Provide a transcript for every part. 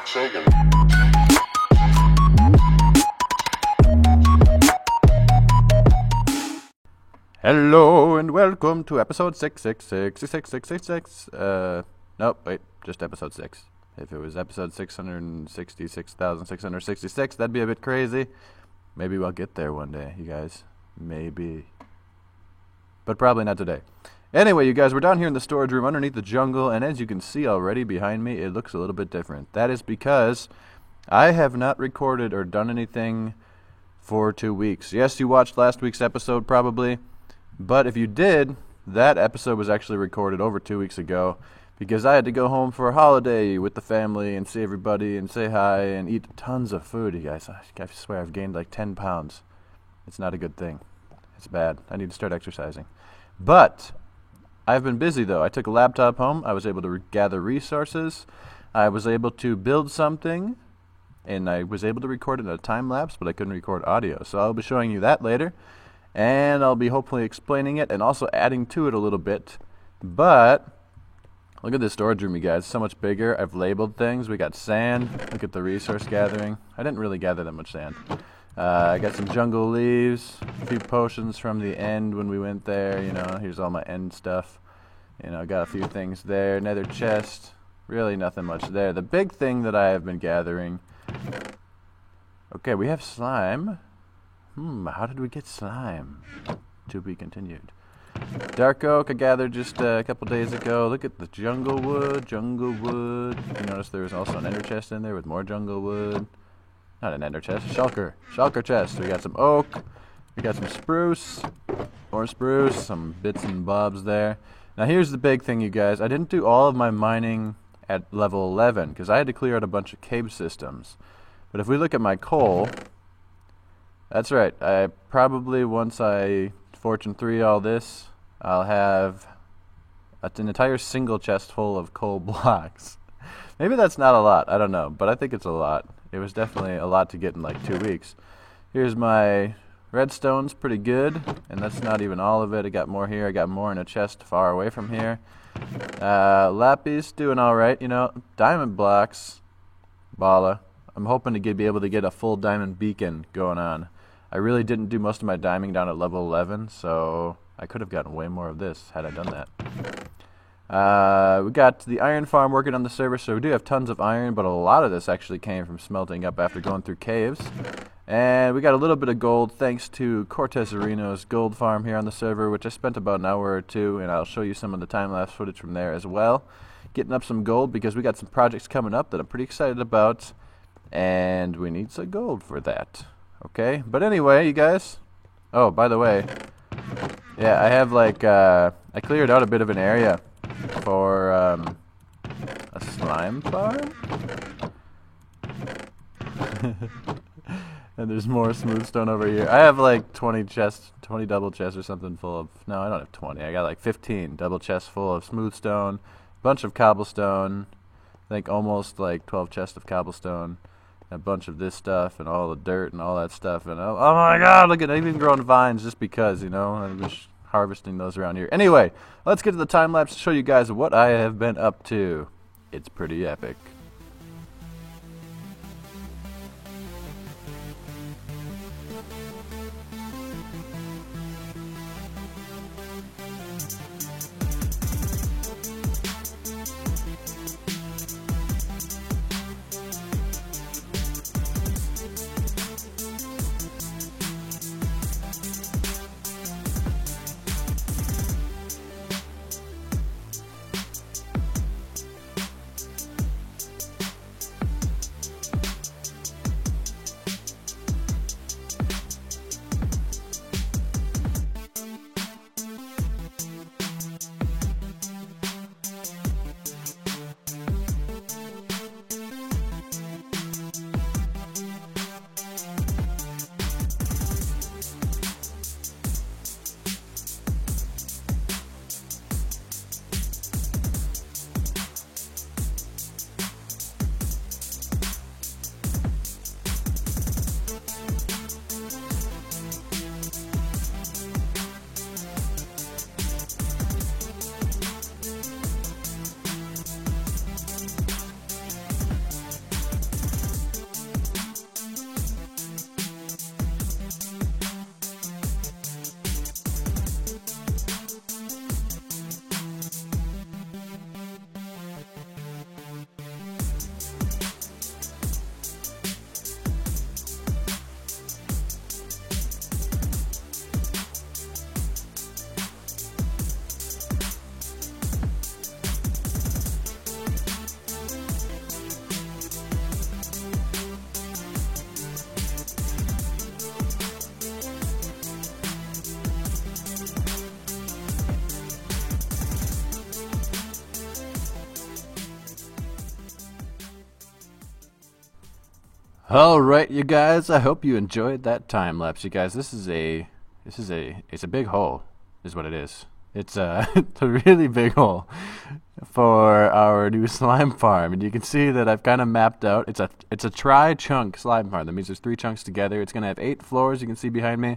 Sagan. Hello and welcome to episode 666. Nope, wait, just episode 6. If it was episode 666,666, that'd be a bit crazy. Maybe we'll get there one day, you guys. Maybe. But probably not today. Anyway, you guys, we're down here in the storage room underneath the jungle, and as you can see already behind me, it looks a little bit different. That is because I have not recorded or done anything for 2 weeks. Yes, you watched last week's episode probably, but if you did, that episode was actually recorded over 2 weeks ago because I had to go home for a holiday with the family and see everybody and say hi and eat tons of food, you guys. I swear I've gained like 10 pounds. It's not a good thing. It's bad. I need to start exercising. But I've been busy, though. I took a laptop home. I was able to gather resources. I was able to build something, and I was able to record it in a time lapse, but I couldn't record audio. So I'll be showing you that later, and I'll be hopefully explaining it and also adding to it a little bit. But look at this storage room, you guys. It's so much bigger. I've labeled things. We got sand. Look at the resource gathering. I didn't really gather that much sand. I got some jungle leaves, a few potions from the end when we went there. You know, here's all my end stuff. You know, got a few things there. Nether chest. Really nothing much there. The big thing that I have been gathering. Okay, we have slime. How did we get slime? To be continued. Dark oak I gathered just a couple days ago. Look at the jungle wood. You notice there was also an ender chest in there with more jungle wood. Not an ender chest, shulker chest. We got some oak, we got some spruce, more spruce, some bits and bobs there. Now here's the big thing, you guys. I didn't do all of my mining at level 11 because I had to clear out a bunch of cave systems. But if we look at my coal, that's right. I probably, once I fortune 3 all this, I'll have an entire single chest full of coal blocks. Maybe that's not a lot, I don't know, but I think it's a lot. It was definitely a lot to get in like 2 weeks. Here's my redstone's pretty good, and that's not even all of it. I got more here. I got more in a chest far away from here. Lapis doing all right. You know, diamond blocks, bala. I'm hoping to be able to get a full diamond beacon going on. I really didn't do most of my diamond down at level 11, so I could have gotten way more of this had I done that. We got the iron farm working on the server, so we do have tons of iron, but a lot of this actually came from smelting up after going through caves. And we got a little bit of gold thanks to Cortez Areno's gold farm here on the server, which I spent about an hour or two, and I'll show you some of the time-lapse footage from there as well. Getting up some gold because we got some projects coming up that I'm pretty excited about, and we need some gold for that. Okay, but anyway, you guys. Oh, by the way, yeah, I have like, I cleared out a bit of an area for a slime farm. And there's more smooth stone over here. I have like 20 double chests or something full of, no, I don't have 20. I got like 15 double chests full of smooth stone, bunch of cobblestone, I think almost like 12 chests of cobblestone, a bunch of this stuff and all the dirt and all that stuff. And oh my god, look at it, I've even grown vines just because, you know, I'm just harvesting those around here. Anyway, let's get to the time lapse to show you guys what I have been up to. It's pretty epic. All right, you guys. I hope you enjoyed that time lapse, you guys. It's a big hole, is what it is. It's a it's a really big hole for our new slime farm, and you can see that I've kind of mapped out. It's a tri-chunk slime farm. That means there's 3 chunks together. It's gonna have 8 floors. You can see behind me.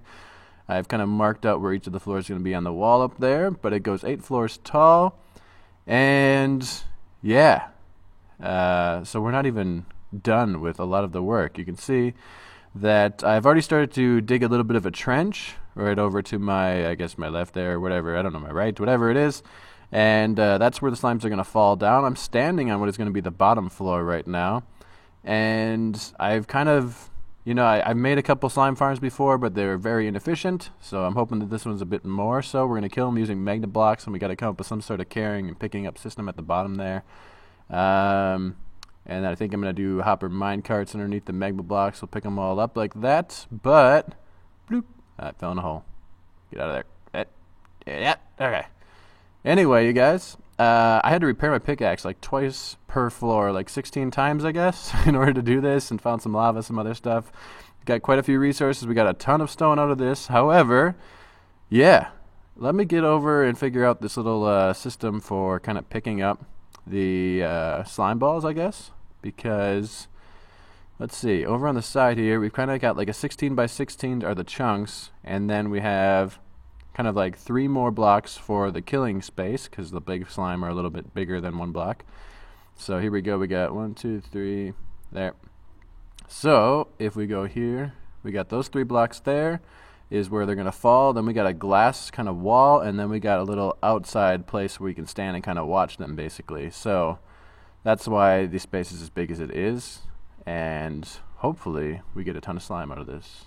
I've kind of marked out where each of the floors is gonna be on the wall up there, but it goes 8 floors tall, and yeah. So we're not even done with a lot of the work. You can see that I've already started to dig a little bit of a trench right over to my, I guess, my left there, or whatever, I don't know, my right, whatever it is, and that's where the slimes are going to fall down. I'm standing on what is going to be the bottom floor right now, and I've kind of, I've made a couple slime farms before, but they're very inefficient, so I'm hoping that this one's a bit more so. We're going to kill them using magnet blocks, and we got to come up with some sort of carrying and picking up system at the bottom there. And I think I'm going to do hopper mine carts underneath the magma blocks. We'll pick them all up like that. But, bloop, I fell in a hole. Get out of there. Yeah, okay. Anyway, you guys, I had to repair my pickaxe like twice per floor, like 16 times, I guess, in order to do this, and found some lava, some other stuff. Got quite a few resources. We got a ton of stone out of this. However, yeah, let me get over and figure out this little system for kind of picking up the slime balls, I guess, because let's see, over on the side here we've kind of got like a 16 by 16 are the chunks, and then we have kind of like 3 more blocks for the killing space because the big slime are a little bit bigger than 1 block. So here we go, we got 1, 2, 3 there. So if we go here, we got those 3 blocks there is where they're going to fall. Then we got a glass kind of wall, and then we got a little outside place where we can stand and kind of watch them, basically. So that's why the space is as big as it is, and hopefully we get a ton of slime out of this.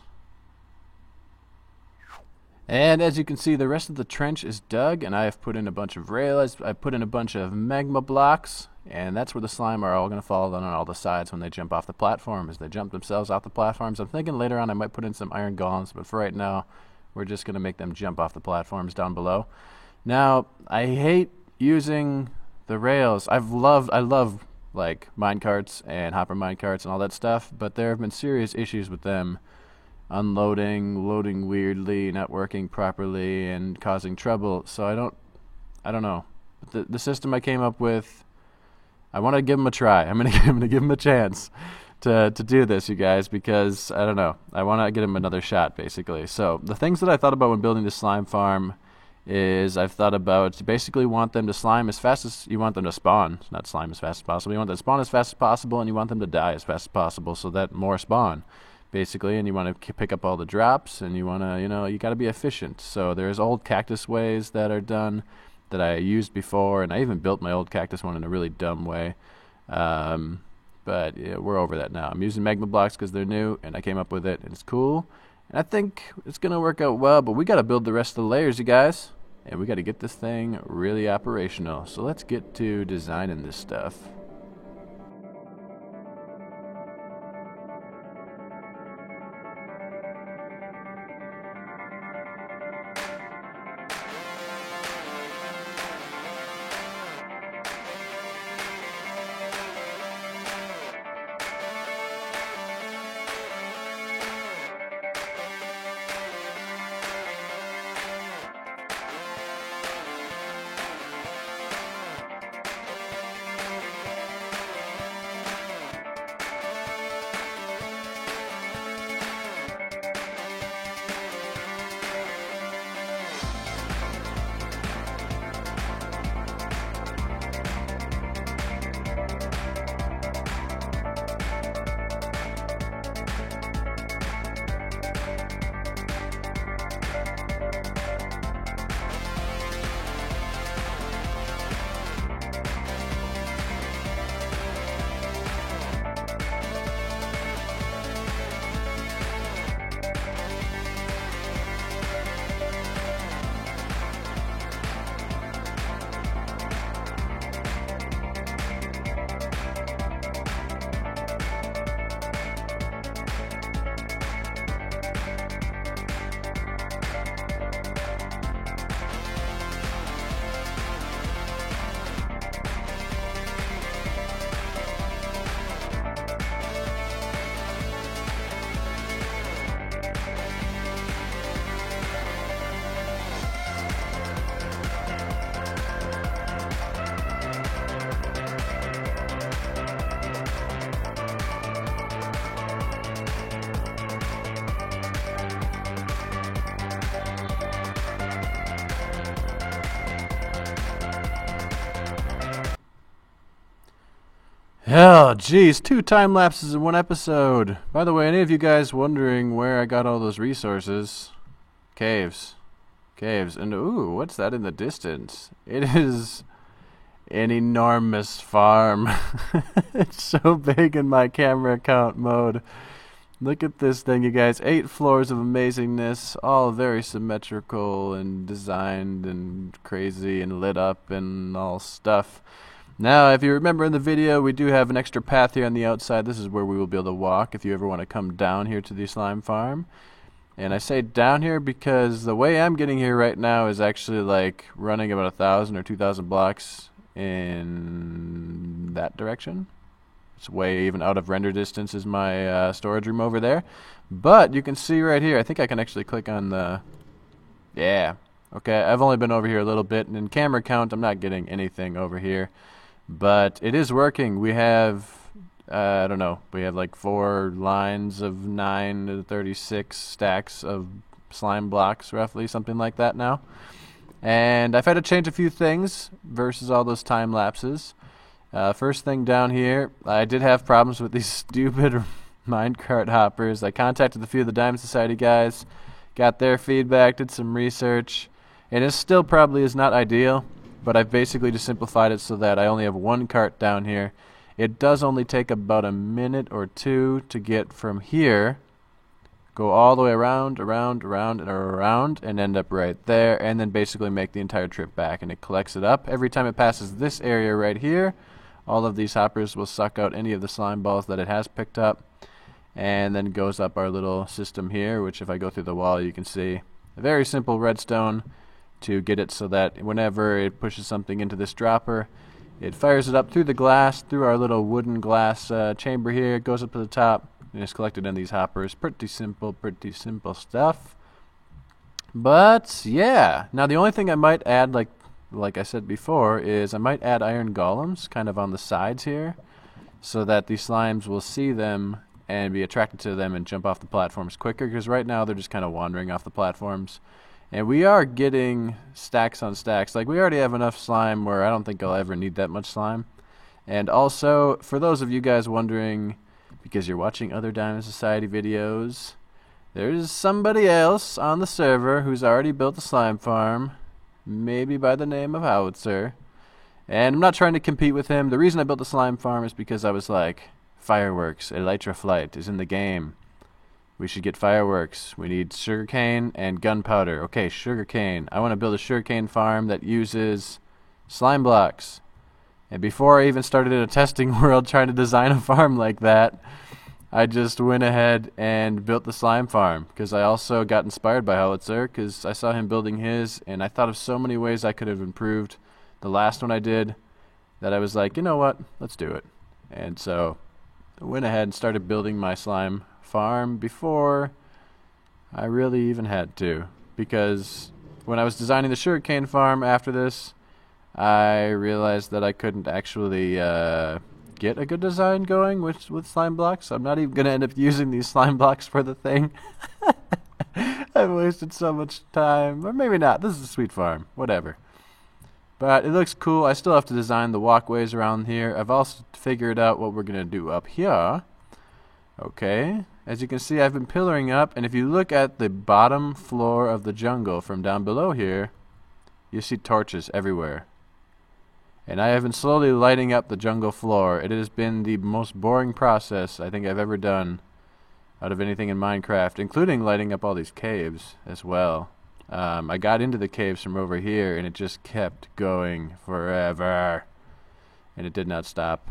And as you can see, the rest of the trench is dug, and I have put in a bunch of rails. I put in a bunch of magma blocks, and that's where the slime are all going to fall down on all the sides when they jump off the platform, as they jump themselves off the platforms. I'm thinking later on I might put in some iron golems, but for right now, we're just going to make them jump off the platforms down below. Now, I hate using the rails. I love like minecarts and hopper minecarts and all that stuff, but there have been serious issues with them unloading, loading weirdly, not working properly, and causing trouble. So I don't know. The system I came up with, I want to give them a try. I'm gonna give them a chance to do this, you guys, because I don't know. I want to get them another shot, basically. So the things that I thought about when building this slime farm is I've thought about basically want them to slime as fast as you want them to spawn. Not slime as fast as possible. You want them to spawn as fast as possible, and you want them to die as fast as possible, so that more spawn, basically. And you want to pick up all the drops, and you want to, you got to be efficient. So there's old cactus ways that are done that I used before, and I even built my old cactus one in a really dumb way. But yeah, we're over that now. I'm using magma blocks because they're new, and I came up with it, and it's cool. And I think it's going to work out well, but we got to build the rest of the layers, you guys. And we got to get this thing really operational. So let's get to designing this stuff. Hell, geez, 2 time lapses in 1 episode. By the way, any of you guys wondering where I got all those resources? Caves. Caves. And ooh, what's that in the distance? It is an enormous farm. It's so big in my camera count mode. Look at this thing, you guys. 8 floors of amazingness, all very symmetrical and designed and crazy and lit up and all stuff. Now, if you remember in the video, we do have an extra path here on the outside. This is where we will be able to walk if you ever want to come down here to the slime farm. And I say down here because the way I'm getting here right now is actually like running about 1,000 or 2,000 blocks in that direction. It's way even out of render distance is my storage room over there. But you can see right here, I think I can actually click on the... Yeah. Okay, I've only been over here a little bit, and in camera count, I'm not getting anything over here. But it is working. We have, I don't know, we have like 4 lines of 9 to 36 stacks of slime blocks, roughly, something like that now. And I've had to change a few things versus all those time lapses. First thing down here, I did have problems with these stupid minecart hoppers. I contacted a few of the Diamond Society guys, got their feedback, did some research, and it still probably is not ideal. But I've basically just simplified it so that I only have 1 cart down here. It does only take about a minute or 2 to get from here, go all the way around, and end up right there, and then basically make the entire trip back. And it collects it up. Every time it passes this area right here, all of these hoppers will suck out any of the slime balls that it has picked up, and then goes up our little system here, which if I go through the wall, you can see a very simple redstone to get it so that whenever it pushes something into this dropper, it fires it up through the glass, through our little wooden glass chamber here. It goes up to the top and is collected in these hoppers. Pretty simple stuff. But yeah, now the only thing I might add, like I said before, is I might add iron golems kind of on the sides here, so that the slimes will see them and be attracted to them and jump off the platforms quicker. Because right now they're just kind of wandering off the platforms. And we are getting stacks on stacks. Like, we already have enough slime where I don't think I'll ever need that much slime. And also, for those of you guys wondering, because you're watching other Diamond Society videos, there's somebody else on the server who's already built a slime farm, maybe by the name of Howitzer. And I'm not trying to compete with him. The reason I built the slime farm is because I was like, fireworks, Elytra Flight is in the game. We should get fireworks. We need sugarcane and gunpowder. Okay, sugarcane. I want to build a sugarcane farm that uses slime blocks. And before I even started in a testing world trying to design a farm like that, I just went ahead and built the slime farm. Because I also got inspired by Howitzer, because I saw him building his, and I thought of so many ways I could have improved the last one I did, that I was like, you know what, let's do it. And so I went ahead and started building my slime farm before I really even had to, because when I was designing the sugarcane farm after this, I realized that I couldn't actually get a good design going with slime blocks. I'm not even going to end up using these slime blocks for the thing. I've wasted so much time. Or maybe not. This is a sweet farm. Whatever. But it looks cool. I still have to design the walkways around here. I've also figured out what we're going to do up here. Okay. As you can see, I've been pillaring up, and if you look at the bottom floor of the jungle from down below here, you see torches everywhere. And I have been slowly lighting up the jungle floor. It has been the most boring process I think I've ever done out of anything in Minecraft, including lighting up all these caves as well. I got into the caves from over here, and it just kept going forever. And it did not stop.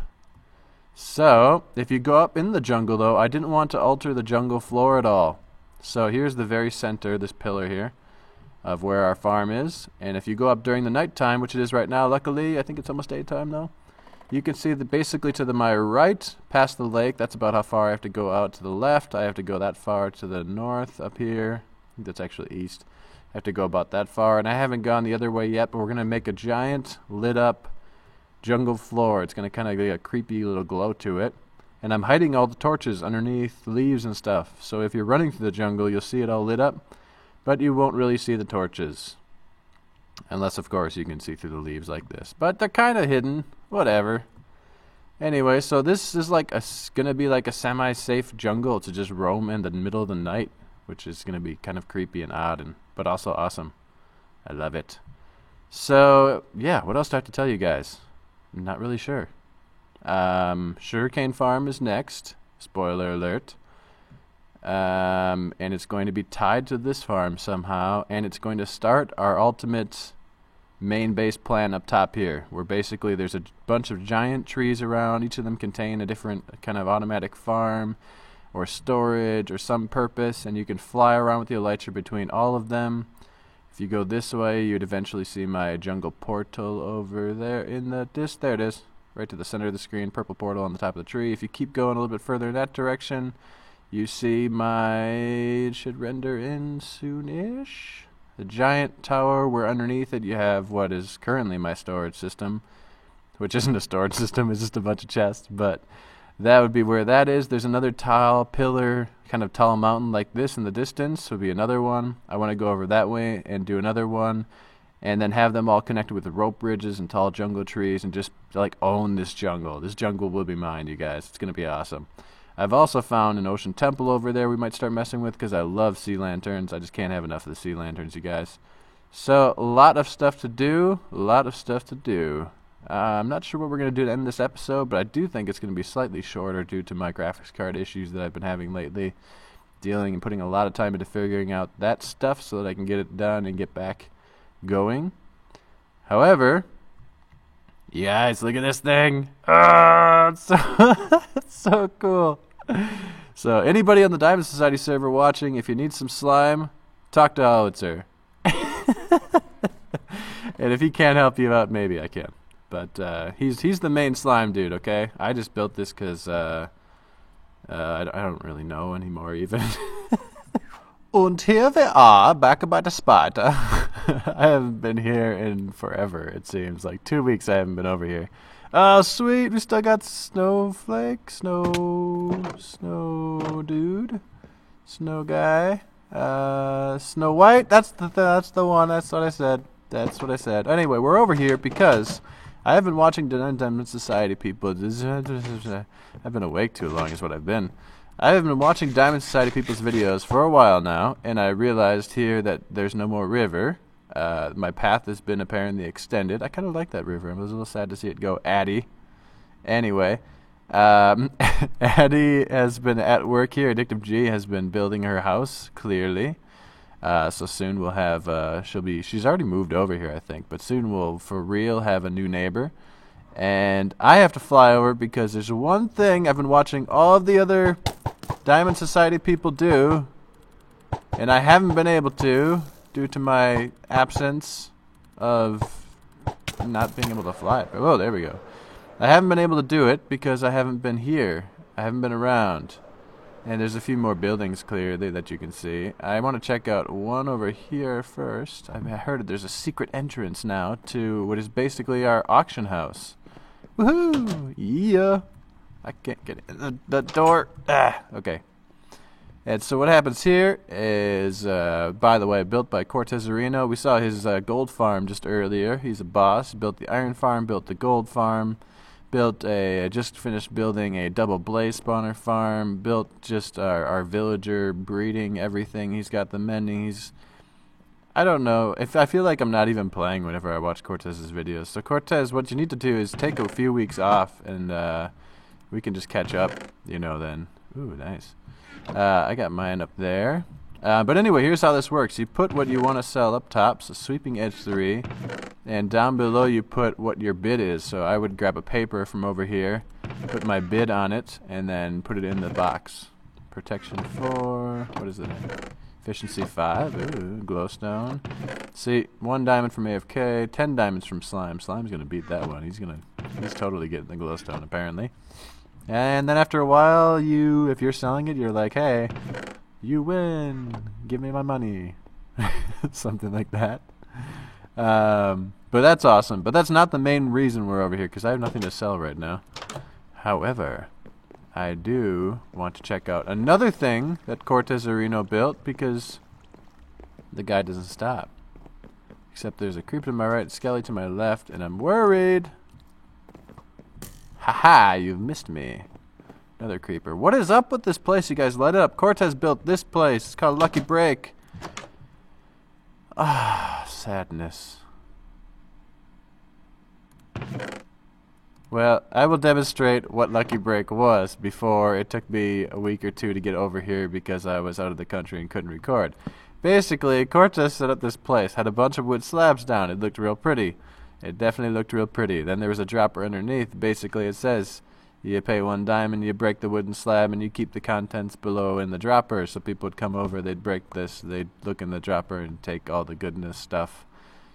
So, if you go up in the jungle, though, I didn't want to alter the jungle floor at all. So here's the very center, this pillar here, of where our farm is. And if you go up during the nighttime, which it is right now, luckily, I think it's almost daytime now, you can see that basically to my right, past the lake, that's about how far I have to go out to the left. I have to go that far to the north up here. I think that's actually east. I have to go about that far, and I haven't gone the other way yet, but we're going to make a giant lit up jungle floor. It's going to kind of get a creepy little glow to it. And I'm hiding all the torches underneath the leaves and stuff. So if you're running through the jungle, you'll see it all lit up, but you won't really see the torches. Unless, of course, you can see through the leaves like this. But they're kind of hidden. Whatever. Anyway, so this is like gonna be like a semi-safe jungle to just roam in the middle of the night, which is gonna be kind of creepy and odd, but also awesome. I love it. So yeah, what else do I have to tell you guys? I'm not really sure. Sugarcane Farm is next. Spoiler alert. And it's going to be tied to this farm somehow, and it's going to start our ultimate main base plan up top here, where basically there's a bunch of giant trees around. Each of them contain a different kind of automatic farm or storage or some purpose, and you can fly around with the elytra between all of them. If you go this way, you'd eventually see my jungle portal over there in the there it is, right to the center of the screen, purple portal on the top of the tree. If you keep going a little bit further in that direction, you see it should render in soonish. The giant tower where underneath it you have what is currently my storage system, which isn't a storage system, it's just a bunch of chests, but that would be where that is. There's another tall pillar, kind of tall mountain like this in the distance, would be another one. I want to go over that way and do another one, and then have them all connected with the rope bridges and tall jungle trees, and just like own this jungle. This jungle will be mine, you guys. It's going to be awesome. I've also found an ocean temple over there we might start messing with because I love sea lanterns. I just can't have enough of the sea lanterns, you guys. So, a lot of stuff to do. I'm not sure what we're going to do to end this episode, but I do think it's going to be slightly shorter due to my graphics card issues that I've been having lately. Dealing and putting a lot of time into figuring out that stuff so that I can get it done and get back going. However, you guys, look at this thing. It's so cool. So, anybody on the Diamond Society server watching, if you need some slime, talk to Howitzer. And if he can't help you out, maybe I can. But he's the main slime dude, okay? I just built this because I don't really know anymore, even. And here we are, back by the spider. I haven't been here in forever, it seems. Like 2 weeks I haven't been over here. Oh, sweet, we still got Snowflake, Snow dude, Snow guy, Snow White, that's the one, that's what I said. Anyway, we're over here because I have been watching Diamond Society people. I've been awake too long is what I've been. I have been watching Diamond Society people's videos for a while now, and I realized here that there's no more river. My path has been apparently extended. I kind of like that river. I was a little sad to see it go. Addie. Anyway, Addie has been at work here. Addictive G has been building her house, clearly. So soon we'll have, she's already moved over here, I think, but soon we'll, for real, have a new neighbor. And I have to fly over because there's one thing I've been watching all of the other Diamond Society people do, and I haven't been able to, due to my absence of not being able to fly. Oh, there we go. I haven't been able to do it because I haven't been here. I haven't been around. And there's a few more buildings clearly that you can see. I want to check out one over here first. I've heard that there's a secret entrance now to what is basically our auction house. Woohoo! Yeah! I can't get in the door. Okay. And so what happens here is, by the way, built by Cortez Areno. We saw his gold farm just earlier. He's a boss. He built the iron farm, built the gold farm, just finished building a double blaze spawner farm, built just our villager breeding everything. He's got the mending. I don't know. I feel like I'm not even playing whenever I watch Cortez's videos. So Cortez, what you need to do is take a few weeks off, and we can just catch up, then. Ooh, nice. I got mine up there. But anyway, here's how this works. You put what you want to sell up top, so sweeping edge 3, and down below you put what your bid is. So I would grab a paper from over here, put my bid on it, and then put it in the box. Protection 4, what is it? Efficiency 5, ooh, glowstone. See, 1 diamond from AFK, 10 diamonds from Slime. Slime's gonna beat that one. He's totally getting the glowstone apparently. And then after a while, if you're selling it, you're like, hey, you win, give me my money. Something like that. But that's awesome. But that's not the main reason we're over here, because I have nothing to sell right now. However, I do want to check out another thing that Cortez Areno built, because the guy doesn't stop. Except there's a creeper to my right, Skelly to my left, and I'm worried. Haha, you've missed me. Another creeper. What is up with this place, you guys? Light it up. Cortez built this place. It's called Lucky Break. Ah, sadness. Well, I will demonstrate what Lucky Break was before it took me a week or two to get over here because I was out of the country and couldn't record. Basically, Cortez set up this place, had a bunch of wood slabs down. It looked real pretty. It definitely looked real pretty. Then there was a dropper underneath. Basically, it says you pay $1 and you break the wooden slab and you keep the contents below in the dropper. So people would come over, they'd break this, they'd look in the dropper and take all the goodness stuff.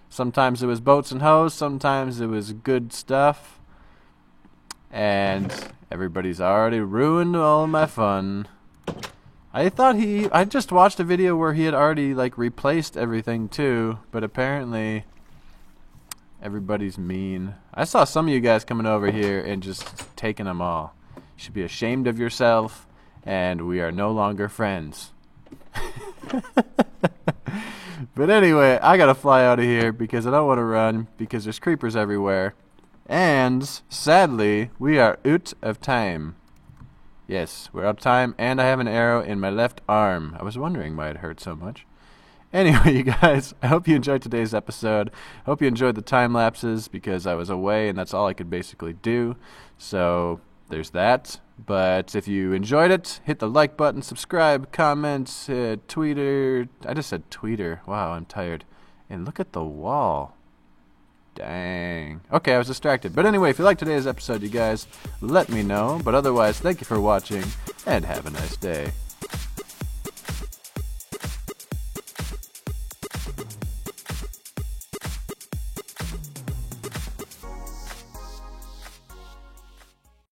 Sometimes it was boats and hoes, sometimes it was good stuff. And everybody's already ruined all my fun. I just watched a video where he had already like replaced everything too, but apparently everybody's mean. I saw some of you guys coming over here and just taking them all. You should be ashamed of yourself, and we are no longer friends. But anyway, I gotta fly out of here because I don't want to run because there's creepers everywhere. And sadly, we are out of time. Yes, we're out of time, and I have an arrow in my left arm. I was wondering why it hurt so much. Anyway, you guys, I hope you enjoyed today's episode. I hope you enjoyed the time lapses because I was away and that's all I could basically do. So there's that. But if you enjoyed it, hit the like button, subscribe, comment, tweeter. I just said tweeter. Wow, I'm tired. And look at the wall. Dang. Okay, I was distracted. But anyway, if you liked today's episode, you guys, let me know. But otherwise, thank you for watching and have a nice day.